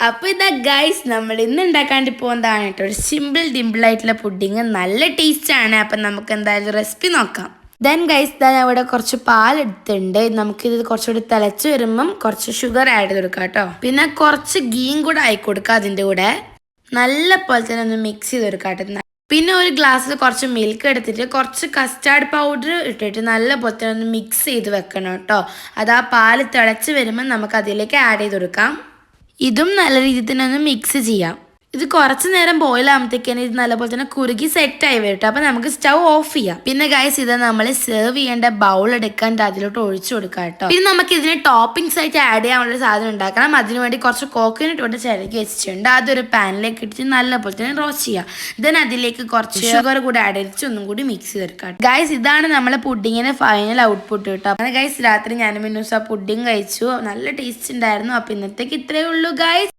അപ്പോൾ ഇതാ ഗൈസ് നമ്മൾ ഇന്ന് ഉണ്ടാക്കാണ്ട് പോകുന്നതാണ് കേട്ടോ ഒരു സിമ്പിൾ ഡിമ്പിൾ ആയിട്ടുള്ള പുഡിങ്. നല്ല ടേസ്റ്റാണ്. അപ്പം നമുക്ക് എന്തായാലും റെസിപ്പി നോക്കാം. ദെൻ ഗൈസ് ഞാൻ ഇവിടെ കുറച്ച് പാലെടുത്തിട്ടുണ്ട്. നമുക്കിത് കുറച്ചുകൂടി തിളച്ച് വരുമ്പം കുറച്ച് ഷുഗർ ആഡ് ചെയ്ത് കൊടുക്കാം കേട്ടോ. പിന്നെ കുറച്ച് ഗീയും കൂടെ ആയി കൊടുക്കുക അതിൻ്റെ കൂടെ. നല്ല പോലെ തന്നെ ഒന്ന് മിക്സ് ചെയ്ത് കൊടുക്കാം കേട്ടോ. പിന്നെ ഒരു ഗ്ലാസ്സിൽ കുറച്ച് മിൽക്ക് എടുത്തിട്ട് കുറച്ച് കസ്റ്റാർഡ് പൗഡർ ഇട്ടിട്ട് നല്ല പോലെ തന്നെ ഒന്ന് മിക്സ് ചെയ്ത് വെക്കണം കേട്ടോ. അത് ആ പാല് തിളച്ച് വരുമ്പോൾ നമുക്ക് അതിലേക്ക് ആഡ് ചെയ്ത് കൊടുക്കാം. ഇതും നല്ല രീതിയിൽ തന്നെ ഒന്ന് മിക്സ് ചെയ്യാം. ഇത് കുറച്ച് നേരം ബോയിൽ ആകുമ്പോഴത്തേക്കാണ് ഇത് നല്ലപോലെ തന്നെ കുറുകി സെറ്റായി വരും. അപ്പോൾ നമുക്ക് സ്റ്റൗ ഓഫ് ചെയ്യാം. പിന്നെ ഗൈസ് ഇത് നമ്മൾ സെർവ് ചെയ്യേണ്ട ബൗൾ എടുക്കാൻ അതിലോട്ട് ഒഴിച്ചു കൊടുക്കാം കേട്ടോ. പിന്നെ നമുക്ക് ഇതിന് ടോപ്പിംഗ്സ് ആയിട്ട് ആഡ് ചെയ്യാനുള്ള സാധനം ഉണ്ടാക്കണം. അതിനുവേണ്ടി കുറച്ച് കോക്കനട്ട് കൊണ്ട് ചിരകി വെച്ചിട്ടുണ്ട്. അതൊരു പാനിലേക്ക് ഇട്ടിട്ട് നല്ലപോലെ തന്നെ റോസ്റ്റ് ചെയ്യാം. ദെൻ അതിലേക്ക് കുറച്ച് ഷുഗർ കൂടെ ആഡ് ചെയ്തിട്ട് ഒന്നും കൂടി മിക്സ് ചെയ്തെടുക്കാം. ഗൈസ് ഇതാണ് നമ്മളെ പുഡിങ്ങിന്റെ ഫൈനൽ ഔട്ട്പുട്ട് കേട്ടോ. അങ്ങനെ ഗൈസ് രാത്രി ഞാനും മിന്നൂസ് ആ പുഡിങ് കഴിച്ചു. നല്ല ടേസ്റ്റ് ഉണ്ടായിരുന്നു. അപ്പോൾ ഇന്നത്തേക്ക് ഇത്രയേ ഉള്ളൂ ഗൈസ്.